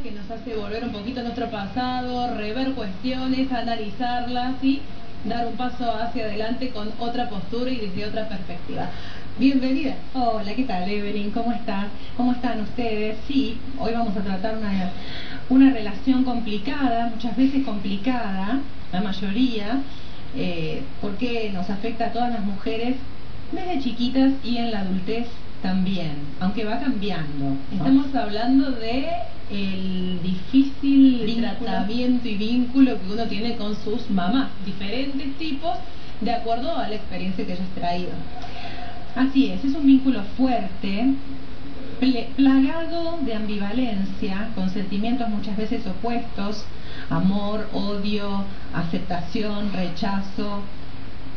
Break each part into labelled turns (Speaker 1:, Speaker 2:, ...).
Speaker 1: que nos hace volver un poquito a nuestro pasado, rever cuestiones, analizarlas y dar un paso hacia adelante con otra postura y desde otra perspectiva. Bienvenida.
Speaker 2: Hola, ¿qué tal, Evelyn? ¿Cómo estás? ¿Cómo están ustedes? Sí, hoy vamos a tratar una relación complicada, muchas veces complicada, la mayoría, porque nos afecta a todas las mujeres desde chiquitas y en la adultez también, aunque va cambiando, ¿no?
Speaker 1: Estamos hablando de el difícil tratamiento y vínculo que uno tiene con sus mamás, diferentes tipos de acuerdo a la experiencia que hayas traído.
Speaker 2: Así es un vínculo fuerte, plagado de ambivalencia, con sentimientos muchas veces opuestos: amor, odio, aceptación, rechazo,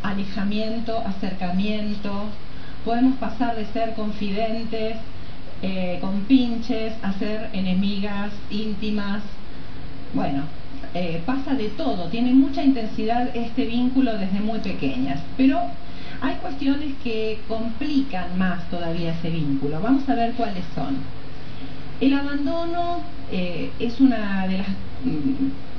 Speaker 2: alejamiento, acercamiento. Podemos pasar de ser confidentes, compinches, a ser enemigas íntimas. Bueno, pasa de todo, tiene mucha intensidad este vínculo desde muy pequeñas, pero hay cuestiones que complican más todavía ese vínculo. Vamos a ver cuáles son. El abandono es una de las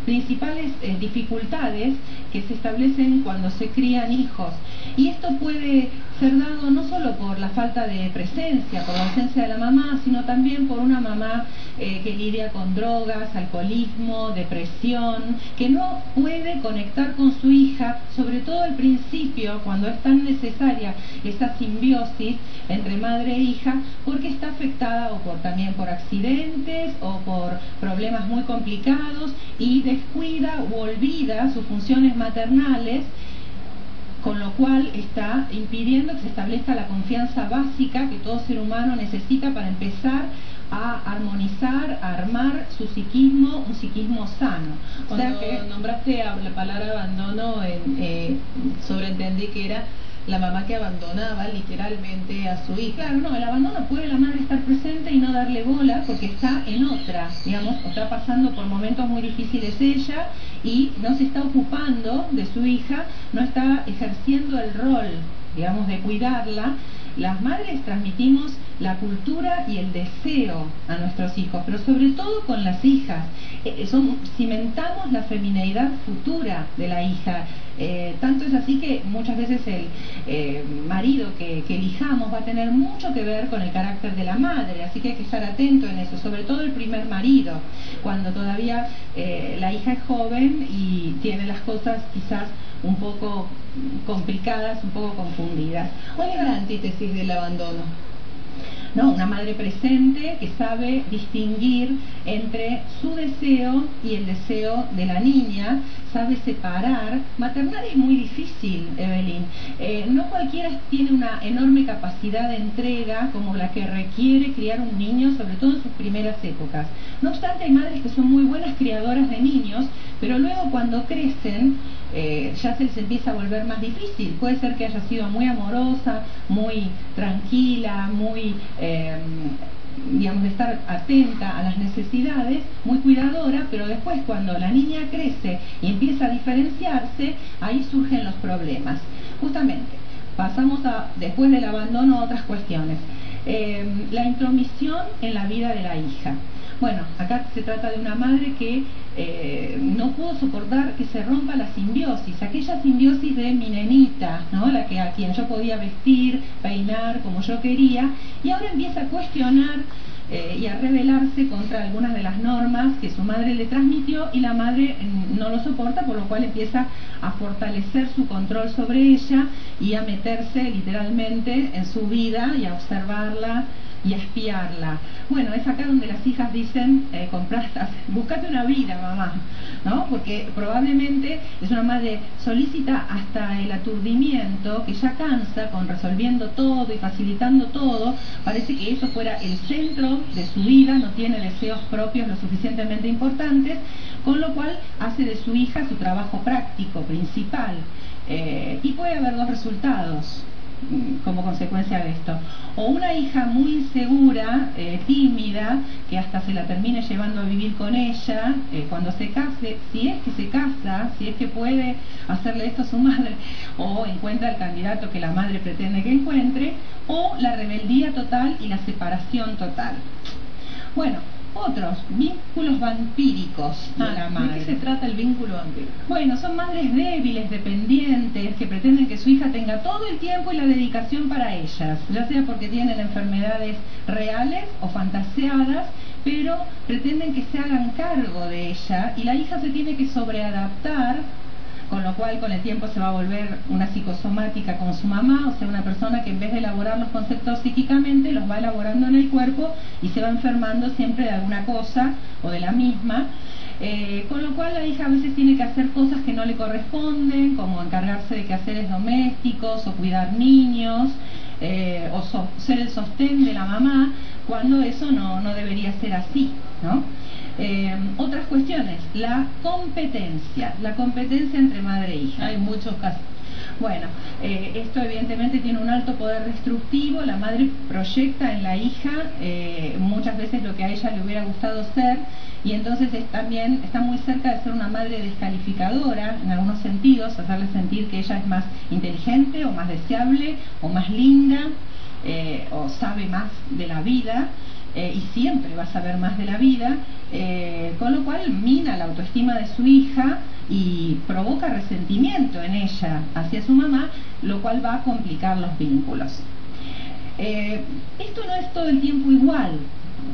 Speaker 2: principales dificultades que se establecen cuando se crían hijos, y esto puede ser dado no solo por la falta de presencia, por la ausencia de la mamá, sino también por una mamá que lidia con drogas, alcoholismo, depresión, que no puede conectar con su hija, sobre todo al principio, cuando es tan necesaria esa simbiosis entre madre e hija, porque está afectada también por accidentes o por problemas muy complicados, y descuida u olvida sus funciones maternales, con lo cual está impidiendo que se establezca la confianza básica que todo ser humano necesita para empezar a armonizar, a armar su psiquismo, un psiquismo sano.
Speaker 1: Cuando nombraste la palabra abandono, sobreentendí que era la mamá que abandonaba literalmente a su hija.
Speaker 2: Claro, no, el abandono puede la madre estar presente y no darle bola porque está en otra, digamos, está pasando por momentos muy difíciles ella y no se está ocupando de su hija, no está ejerciendo el rol, digamos, de cuidarla. Las madres transmitimos la cultura y el deseo a nuestros hijos, pero sobre todo con las hijas. Cimentamos la femineidad futura de la hija. Tanto es así que muchas veces el marido que elijamos va a tener mucho que ver con el carácter de la madre, así que hay que estar atento en eso, sobre todo el primer marido, cuando todavía la hija es joven y tiene las cosas quizás un poco complicadas, un poco confundidas.
Speaker 1: ¿Cuál es la antítesis del abandono?
Speaker 2: ¿No? Una madre presente que sabe distinguir entre su deseo y el deseo de la niña, sabe separar. Maternar es muy difícil, Evelyn. No cualquiera tiene una enorme capacidad de entrega como la que requiere criar un niño, sobre todo en sus primeras épocas. No obstante, hay madres que son muy buenas criadoras de niños, pero luego cuando crecen ya se les empieza a volver más difícil. Puede ser que haya sido muy amorosa, muy tranquila, muy digamos, de estar atenta a las necesidades, muy cuidadora, pero después cuando la niña crece y empieza a diferenciarse, ahí surgen los problemas. Justamente, pasamos después del abandono, a otras cuestiones. La intromisión en la vida de la hija. Bueno, acá se trata de una madre que no pudo soportar que se rompa la simbiosis, aquella simbiosis de mi nenita, ¿no? A quien yo podía vestir, peinar como yo quería, y ahora empieza a cuestionar y a rebelarse contra algunas de las normas que su madre le transmitió, y la madre no lo soporta, por lo cual empieza a fortalecer su control sobre ella y a meterse literalmente en su vida y a observarla y a espiarla. Bueno, es acá donde las hijas dicen, búscate una vida, mamá, ¿no? Porque probablemente es una madre solícita hasta el aturdimiento, que ya cansa con resolviendo todo y facilitando todo. Parece que eso fuera el centro de su vida, no tiene deseos propios lo suficientemente importantes, con lo cual hace de su hija su trabajo práctico, principal. Y puede haber dos resultados como consecuencia de esto: o una hija muy insegura, tímida, que hasta se la termine llevando a vivir con ella cuando se case, si es que se casa, si es que puede hacerle esto a su madre, o encuentra el candidato que la madre pretende que encuentre, o la rebeldía total y la separación total. Bueno, otros vínculos vampíricos de la madre.
Speaker 1: ¿De qué se trata el vínculo vampírico?
Speaker 2: Bueno, son madres débiles, dependientes, que pretenden que su hija tenga todo el tiempo y la dedicación para ellas, ya sea porque tienen enfermedades reales o fantaseadas, pero pretenden que se hagan cargo de ella y la hija se tiene que sobreadaptar, con lo cual con el tiempo se va a volver una psicosomática con su mamá, o sea, una persona que en vez de elaborar los conceptos psíquicamente los va elaborando en el cuerpo y se va enfermando siempre de alguna cosa o de la misma. Con lo cual la hija a veces tiene que hacer cosas que no le corresponden, como encargarse de quehaceres domésticos o cuidar niños, ser el sostén de la mamá, cuando eso no debería ser así, ¿no? Otras cuestiones, la competencia entre madre e hija.
Speaker 1: Hay muchos casos.
Speaker 2: Bueno, esto evidentemente tiene un alto poder destructivo. La madre proyecta en la hija muchas veces lo que a ella le hubiera gustado ser, y entonces también está muy cerca de ser una madre descalificadora en algunos sentidos, hacerle sentir que ella es más inteligente o más deseable o más linda, o sabe más de la vida, y siempre va a saber más de la vida, con lo cual mina la autoestima de su hija y provoca resentimiento en ella hacia su mamá, lo cual va a complicar los vínculos. Esto no es todo el tiempo igual.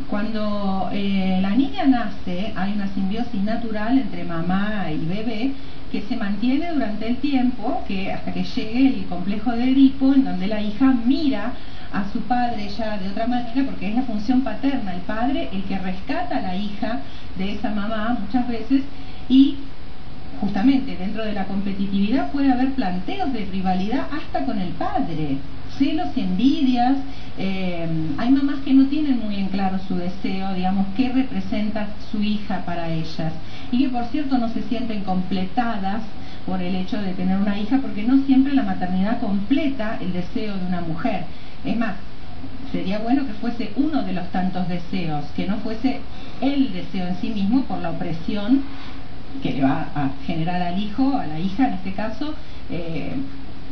Speaker 2: Cuando la niña nace hay una simbiosis natural entre mamá y bebé que se mantiene durante el tiempo, hasta que llegue el complejo de Edipo, en donde la hija mira a su padre ya de otra manera, porque es la función paterna, el padre el que rescata a la hija de esa mamá muchas veces, y justamente dentro de la competitividad puede haber planteos de rivalidad hasta con el padre, celos y envidias. Hay mamás que no tienen muy en claro su deseo, digamos, qué representa su hija para ellas, y que por cierto no se sienten completadas por el hecho de tener una hija, porque no siempre la maternidad completa el deseo de una mujer. Es más, sería bueno que fuese uno de los tantos deseos, que no fuese el deseo en sí mismo por la opresión que le va a generar al hijo, a la hija en este caso,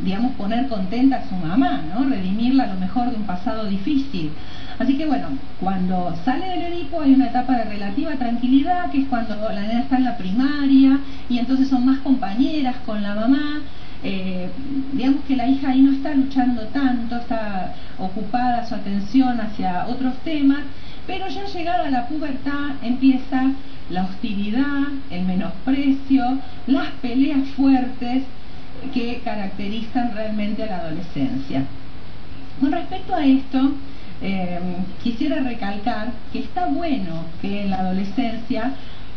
Speaker 2: digamos, poner contenta a su mamá, ¿no? Redimirla a lo mejor de un pasado difícil. Así que bueno, cuando sale del Edipo hay una etapa de relativa tranquilidad, que es cuando la nena está en la primaria y entonces son más compañeras con la mamá. Digamos que la hija ahí no está luchando tanto, está ocupada su atención hacia otros temas, pero ya llegada a la pubertad empieza la hostilidad, el menosprecio, las peleas fuertes que caracterizan realmente a la adolescencia. Con respecto a esto, quisiera recalcar que está bueno que en la adolescencia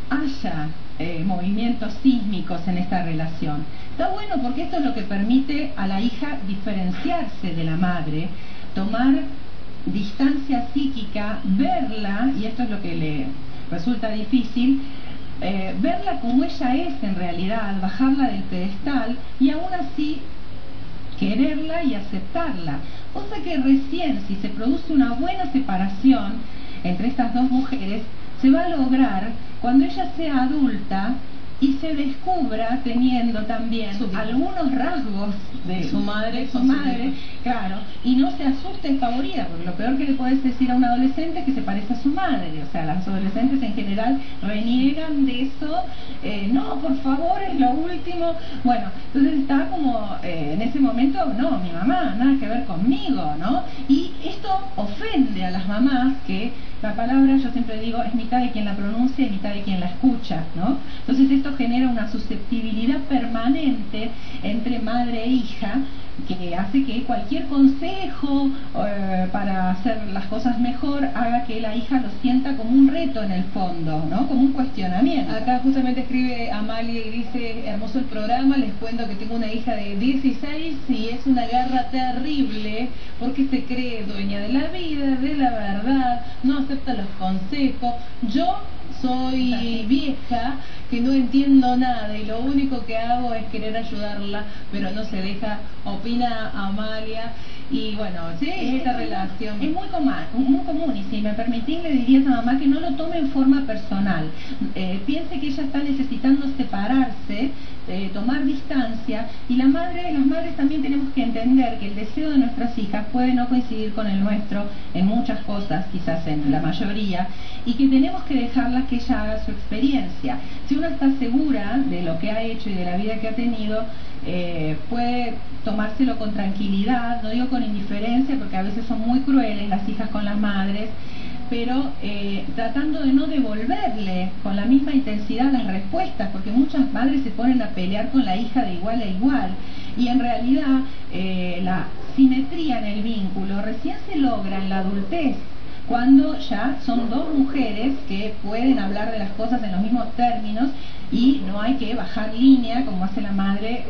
Speaker 2: haya movimientos sísmicos en esta relación. Está bueno porque esto es lo que permite a la hija diferenciarse de la madre, tomar distancia psíquica, verla, y esto es lo que le resulta difícil, verla como ella es en realidad, bajarla del pedestal y aún así quererla y aceptarla. Cosa que recién, si se produce una buena separación entre estas dos mujeres, se va a lograr cuando ella sea adulta y se descubra teniendo también algunos rasgos de
Speaker 1: su madre,
Speaker 2: claro, y no se asuste despavorida, porque lo peor que le puedes decir a un adolescente es que se parece a su madre. O sea, las adolescentes en general reniegan de eso, no, por favor, es lo último. Bueno, entonces está como en ese momento, no, mi mamá, nada que ver conmigo, ¿no? Y esto ofende a las mamás, que la palabra, yo siempre digo, es mitad de quien la pronuncia y mitad de quien la escucha, ¿no? Entonces esto genera una susceptibilidad permanente entre madre e hija, que hace que cualquier consejo para hacer las cosas mejor haga que la hija lo sienta como un reto en el fondo, ¿no? Como un cuestionamiento.
Speaker 1: Acá justamente escribe Amalia y dice: hermoso el programa, les cuento que tengo una hija de 16 y es una guerra terrible porque se cree dueña de la vida, de la verdad, no acepta los consejos. Yo soy vieja, que no entiendo nada y lo único que hago es querer ayudarla, pero no se deja, opina Amalia. Y bueno,
Speaker 2: sí,
Speaker 1: esta relación
Speaker 2: es muy común, y si me permitís le diría a esa mamá que no lo tome en forma personal. Piense que ella está necesitando separarse, tomar distancia, y las madres también tenemos que entender que el deseo de nuestras hijas puede no coincidir con el nuestro en muchas cosas, quizás en la mayoría, y que tenemos que dejarlas que ella haga su experiencia. Si uno está segura de lo que ha hecho y de la vida que ha tenido, puede tomárselo con tranquilidad, no digo con indiferencia, porque a veces son muy crueles las hijas con las madres, pero tratando de no devolverle con la misma intensidad las respuestas, porque muchas madres se ponen a pelear con la hija de igual a igual, y en realidad la simetría en el vínculo recién se logra en la adultez, cuando ya son dos mujeres que pueden hablar de las cosas en los mismos términos y no hay que bajar línea como hace la madre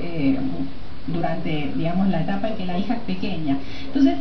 Speaker 2: durante, digamos, la etapa en que la hija es pequeña. Entonces,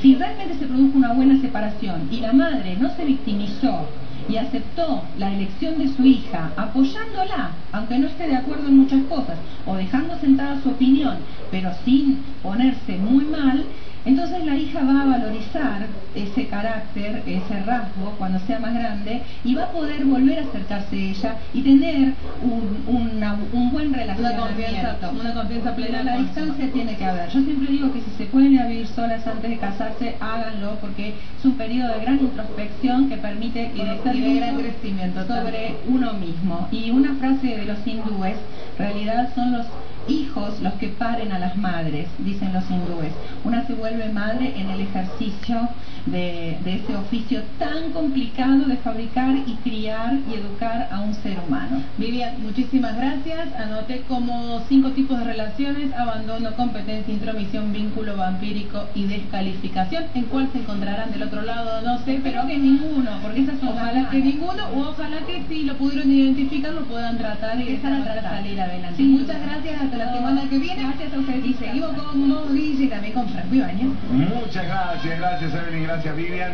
Speaker 2: si realmente se produjo una buena separación y la madre no se victimizó y aceptó la elección de su hija, apoyándola, aunque no esté de acuerdo en muchas cosas, o dejando sentada su opinión, pero sin ponerse muy mal, entonces la hija va a valorizar ese carácter, ese rasgo, cuando sea más grande, y va a poder volver a acercarse a ella y tener un buen relacionamiento.
Speaker 1: Una confianza plena.
Speaker 2: La distancia tiene que haber. Yo siempre digo que si se pueden ir a vivir solas antes de casarse, háganlo, porque es un periodo de gran introspección que permite
Speaker 1: y de gran crecimiento
Speaker 2: sobre uno mismo. Y una frase de los hindúes: en realidad son los hijos los que paren a las madres, dicen los hindúes. Una se vuelve madre en el ejercicio de ese oficio tan complicado de fabricar y criar y educar a un ser humano.
Speaker 1: Vivian, muchísimas gracias. Anoté como 5 tipos de relaciones: abandono, competencia, intromisión, vínculo vampírico y descalificación. ¿En cuál se encontrarán del otro lado? No sé, pero
Speaker 2: que ninguno, porque esas son
Speaker 1: ojalá que ninguno, o ojalá que si lo pudieron identificar lo puedan tratar y
Speaker 2: empezar a salir adelante.
Speaker 1: Sí, muchas gracias, hasta la semana que viene.
Speaker 2: Gracias a ustedes.
Speaker 1: Y seguimos con Mo Guille y también con Franco Ibáñez.
Speaker 3: Muchas gracias Evelyn, gracias Vivian.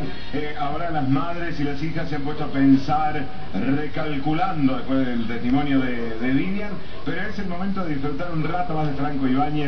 Speaker 3: Ahora las madres y las hijas se han puesto a pensar, recalculando después del testimonio de Vivian, pero es el momento de disfrutar un rato más de Franco Ibáñez.